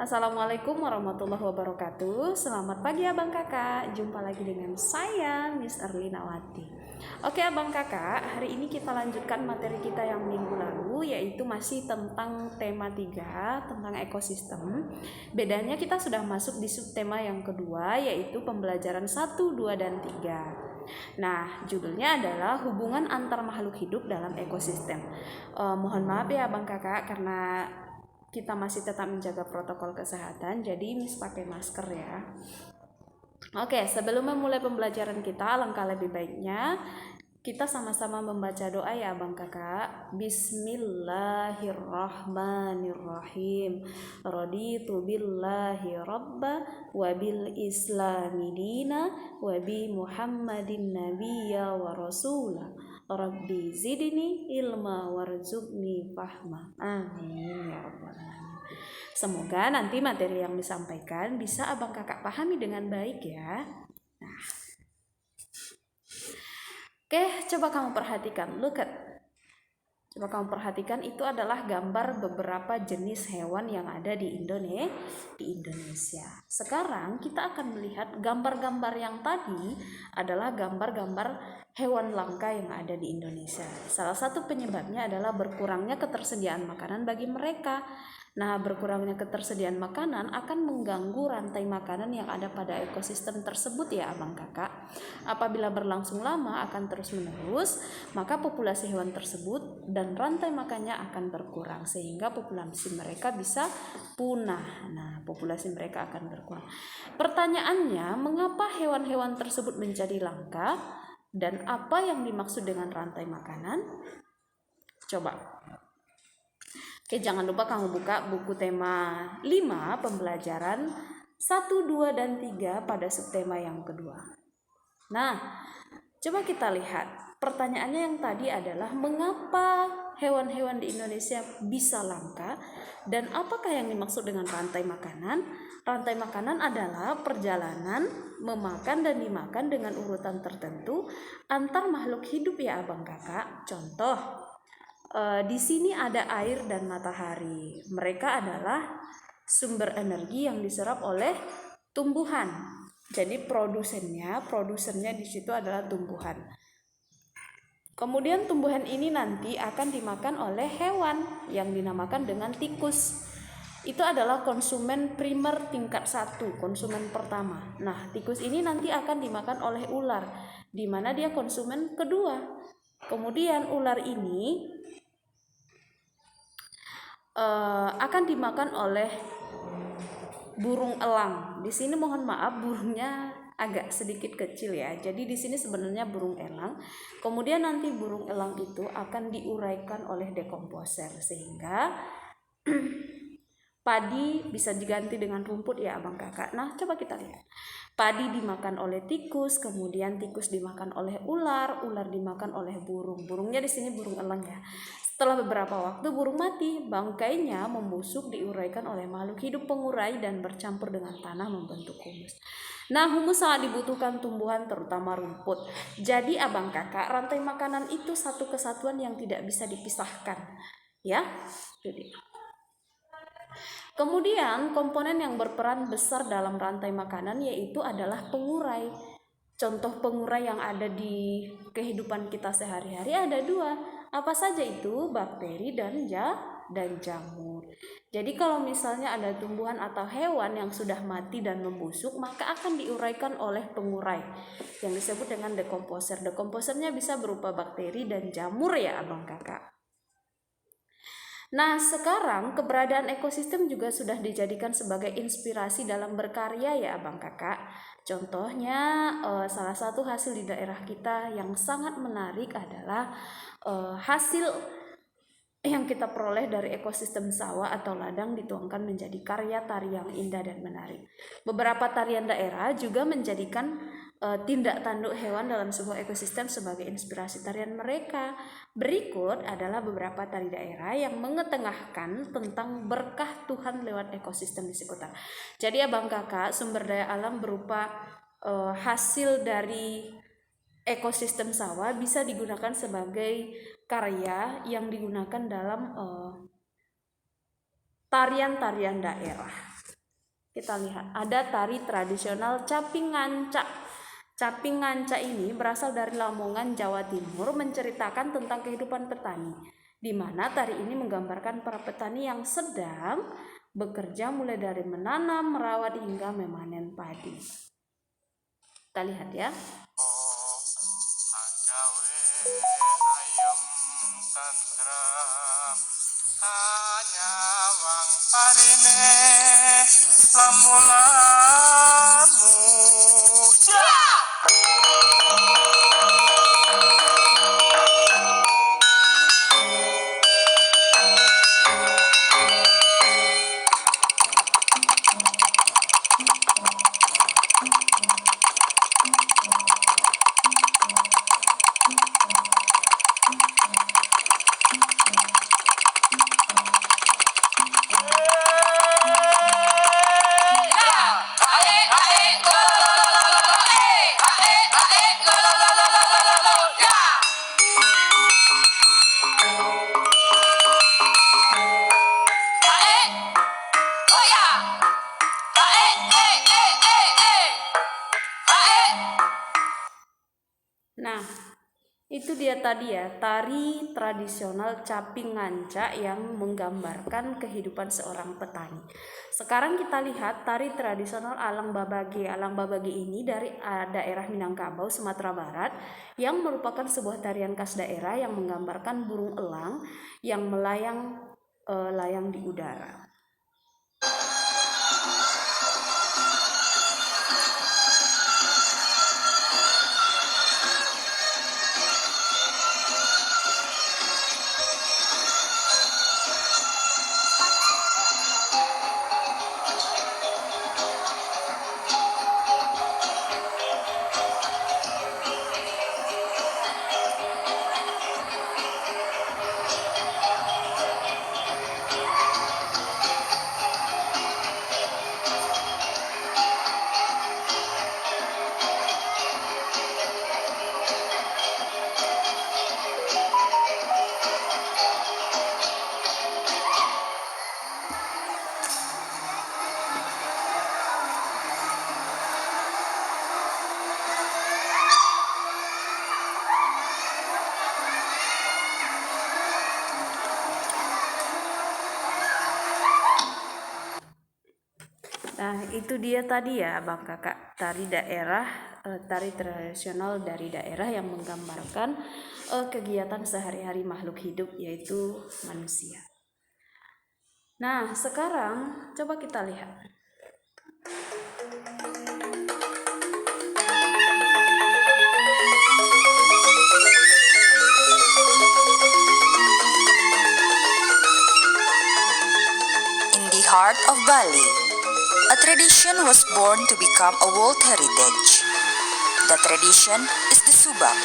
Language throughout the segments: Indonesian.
Assalamualaikum warahmatullahi wabarakatuh. Selamat pagi abang kakak. Jumpa lagi dengan saya Miss Erlinawati. Oke abang kakak, hari ini kita lanjutkan materi kita yang minggu lalu, yaitu masih tentang tema 3 tentang ekosistem. Bedanya kita sudah masuk di subtema yang kedua, yaitu pembelajaran 1, 2, dan 3. Nah, judulnya adalah hubungan antar makhluk hidup dalam ekosistem. Mohon maaf ya abang kakak, karena kita masih tetap menjaga protokol kesehatan, jadi Miss pakai masker ya. Oke, sebelum memulai pembelajaran kita, alangkah lebih baiknya kita sama-sama membaca doa ya abang kakak. Bismillahirrahmanirrahim. Raditu billahi rabba wa bil islami dina wa bi muhammadin nabiyya wa rasula. Rabbi zidni ilma warzuqni fahma. Amin ya rabbal alamin. Semoga nanti materi yang disampaikan bisa abang kakak pahami dengan baik ya. Nah, oke, coba kamu perhatikan. Coba kamu perhatikan, itu adalah gambar beberapa jenis hewan yang ada di Indonesia. Sekarang kita akan melihat gambar-gambar yang tadi adalah gambar-gambar hewan langka yang ada di Indonesia. Salah satu penyebabnya adalah berkurangnya ketersediaan makanan bagi mereka. Nah, berkurangnya ketersediaan makanan akan mengganggu rantai makanan yang ada pada ekosistem tersebut ya abang kakak. Apabila berlangsung lama akan terus menerus, maka populasi hewan tersebut dan rantai makannya akan berkurang sehingga populasi mereka bisa punah. Nah, populasi mereka akan berkurang. Pertanyaannya, mengapa hewan-hewan tersebut menjadi langka dan apa yang dimaksud dengan rantai makanan? Coba. Oke, jangan lupa kamu buka buku tema 5 pembelajaran 1, 2, dan 3 pada subtema yang kedua. Nah, coba kita lihat. Pertanyaannya yang tadi adalah mengapa hewan-hewan di Indonesia bisa langka dan apakah yang dimaksud dengan rantai makanan? Rantai makanan adalah perjalanan memakan dan dimakan dengan urutan tertentu antar makhluk hidup ya abang kakak. Contoh, di sini ada air dan matahari. Mereka adalah sumber energi yang diserap oleh tumbuhan. Jadi produsennya di situ adalah tumbuhan. Kemudian tumbuhan ini nanti akan dimakan oleh hewan yang dinamakan dengan tikus. Itu adalah konsumen primer tingkat 1, konsumen pertama. Nah, tikus ini nanti akan dimakan oleh ular, di mana dia konsumen kedua. Kemudian ular ini akan dimakan oleh burung elang. Di sini mohon maaf, burungnya agak sedikit kecil ya. Jadi di sini sebenarnya burung elang. Kemudian nanti burung elang itu akan diuraikan oleh dekomposer sehingga padi bisa diganti dengan rumput ya abang kakak. Nah, coba kita lihat. Padi dimakan oleh tikus, kemudian tikus dimakan oleh ular, ular dimakan oleh burung. Burungnya di sini burung elang ya. Setelah beberapa waktu burung mati, bangkainya membusuk diuraikan oleh makhluk hidup pengurai dan bercampur dengan tanah membentuk humus. Nah, humus sangat dibutuhkan tumbuhan terutama rumput. Jadi abang kakak, rantai makanan itu satu kesatuan yang tidak bisa dipisahkan. Ya, jadi. Kemudian komponen yang berperan besar dalam rantai makanan yaitu adalah pengurai. Contoh pengurai yang ada di kehidupan kita sehari-hari ada 2. Apa saja itu? Bakteri dan jamur. Jadi kalau misalnya ada tumbuhan atau hewan yang sudah mati dan membusuk, maka akan diuraikan oleh pengurai yang disebut dengan dekomposer. Dekomposernya bisa berupa bakteri dan jamur ya abang kakak. Nah, sekarang keberadaan ekosistem juga sudah dijadikan sebagai inspirasi dalam berkarya ya abang kakak. Contohnya salah satu hasil di daerah kita yang sangat menarik adalah hasil yang kita peroleh dari ekosistem sawah atau ladang dituangkan menjadi karya tari yang indah dan menarik. Beberapa tarian daerah juga menjadikan tindak tanduk hewan dalam sebuah ekosistem sebagai inspirasi tarian mereka. Berikut adalah beberapa tari daerah yang mengetengahkan tentang berkah Tuhan lewat ekosistem di sekitar. Jadi abang kakak, sumber daya alam berupa hasil dari ekosistem sawah bisa digunakan sebagai karya yang digunakan dalam tarian-tarian daerah. Kita lihat ada tari tradisional Caping Nganca. Caping Nganca ini berasal dari Lamongan, Jawa Timur, menceritakan tentang kehidupan petani, di mana tari ini menggambarkan para petani yang sedang bekerja mulai dari menanam, merawat hingga memanen padi. Kita lihat ya. Nah, itu dia tadi ya, tari tradisional Caping Nganca yang menggambarkan kehidupan seorang petani. Sekarang kita lihat tari tradisional Alang Babage. Alang Babage ini dari daerah Minangkabau, Sumatera Barat, yang merupakan sebuah tarian khas daerah yang menggambarkan burung elang yang melayang layang di udara. Nah, itu dia tadi ya Bang Kakak, tari tradisional dari daerah yang menggambarkan kegiatan sehari-hari makhluk hidup, yaitu manusia. Nah, sekarang coba kita lihat. In the heart of Bali, a tradition was born to become a world heritage. The tradition is the Subak.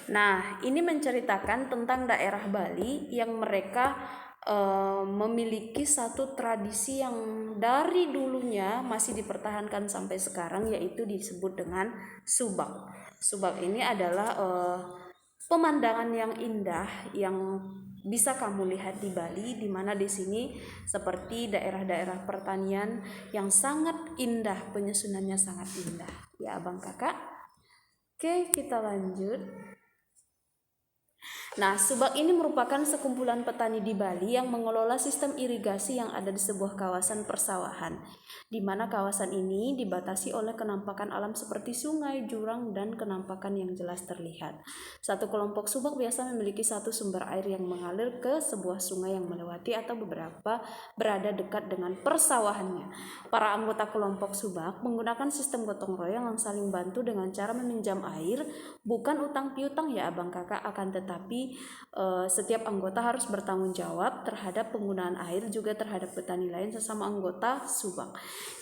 Nah, ini menceritakan tentang daerah Bali yang mereka memiliki satu tradisi yang dari dulunya masih dipertahankan sampai sekarang, yaitu disebut dengan subak. Subak ini adalah pemandangan yang indah yang bisa kamu lihat di Bali, di mana di sini seperti daerah-daerah pertanian yang sangat indah, penyusunannya sangat indah. Ya, Abang Kakak. Oke, kita lanjut. Nah, subak ini merupakan sekumpulan petani di Bali yang mengelola sistem irigasi yang ada di sebuah kawasan persawahan, di mana kawasan ini dibatasi oleh kenampakan alam seperti sungai, jurang, dan kenampakan yang jelas terlihat. Satu kelompok subak biasa memiliki satu sumber air yang mengalir ke sebuah sungai yang melewati atau beberapa berada dekat dengan persawahannya. Para anggota kelompok subak menggunakan sistem gotong royong yang saling bantu dengan cara meminjam air, bukan utang piutang ya Abang Kakak, akan tetapi setiap anggota harus bertanggung jawab terhadap penggunaan air juga terhadap petani lain sesama anggota subak.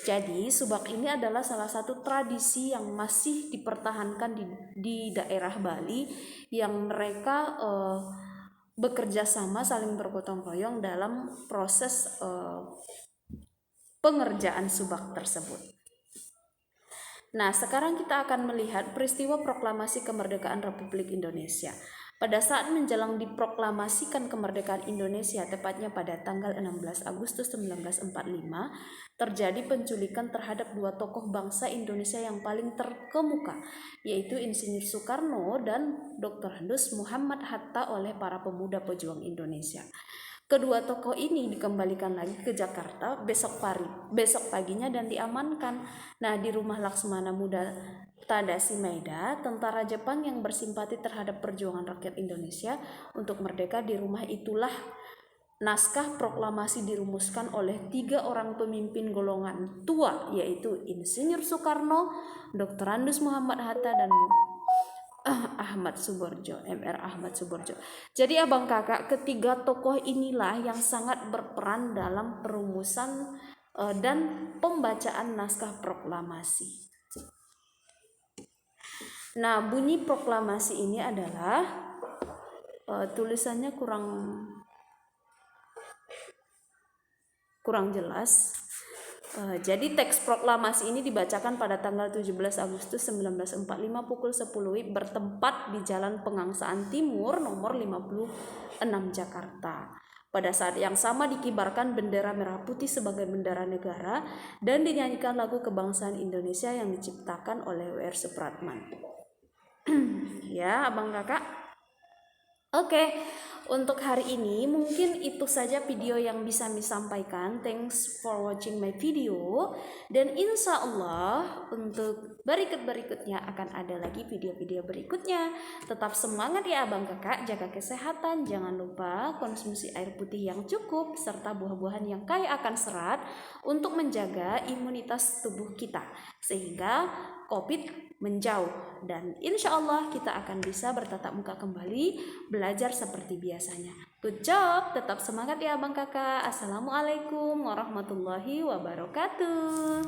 Jadi subak ini adalah salah satu tradisi yang masih dipertahankan di daerah Bali, yang mereka bekerja sama saling bergotong royong dalam proses pengerjaan subak tersebut. Nah, sekarang kita akan melihat peristiwa proklamasi kemerdekaan Republik Indonesia. Pada saat menjelang diproklamasikan kemerdekaan Indonesia, tepatnya pada tanggal 16 Agustus 1945, terjadi penculikan terhadap dua tokoh bangsa Indonesia yang paling terkemuka, yaitu Insinyur Soekarno dan Dr. Handus Muhammad Hatta oleh para pemuda pejuang Indonesia. Kedua tokoh ini dikembalikan lagi ke Jakarta besok paginya dan diamankan. Nah, di rumah Laksmana Muda Tadashi Maeda, tentara Jepang yang bersimpati terhadap perjuangan rakyat Indonesia untuk merdeka, di rumah itulah naskah proklamasi dirumuskan oleh 3 orang pemimpin golongan tua, yaitu Insinyur Soekarno, Dr. Andus Muhammad Hatta, dan Ahmad Suborjo, MR Ahmad Suborjo. Jadi abang kakak, ketiga tokoh inilah yang sangat berperan dalam perumusan dan pembacaan naskah proklamasi. Nah, bunyi proklamasi ini adalah tulisannya kurang jelas. Jadi teks proklamasi ini dibacakan pada tanggal 17 Agustus 1945 pukul 10 WIB bertempat di Jalan Pengangsaan Timur nomor 56 Jakarta. Pada saat yang sama dikibarkan bendera merah putih sebagai bendera negara dan dinyanyikan lagu kebangsaan Indonesia yang diciptakan oleh W.R. Supratman. Ya, abang kakak. Oke, untuk hari ini mungkin itu saja video yang bisa saya sampaikan. Thanks for watching my video. Dan insya Allah untuk berikutnya akan ada lagi video-video berikutnya. Tetap semangat ya abang kakak, jaga kesehatan. Jangan lupa konsumsi air putih yang cukup serta buah-buahan yang kaya akan serat untuk menjaga imunitas tubuh kita sehingga COVID menjauh, dan insya Allah kita akan bisa bertatap muka kembali, belajar seperti biasanya. Good job, tetap semangat ya abang kakak. Assalamualaikum warahmatullahi wabarakatuh.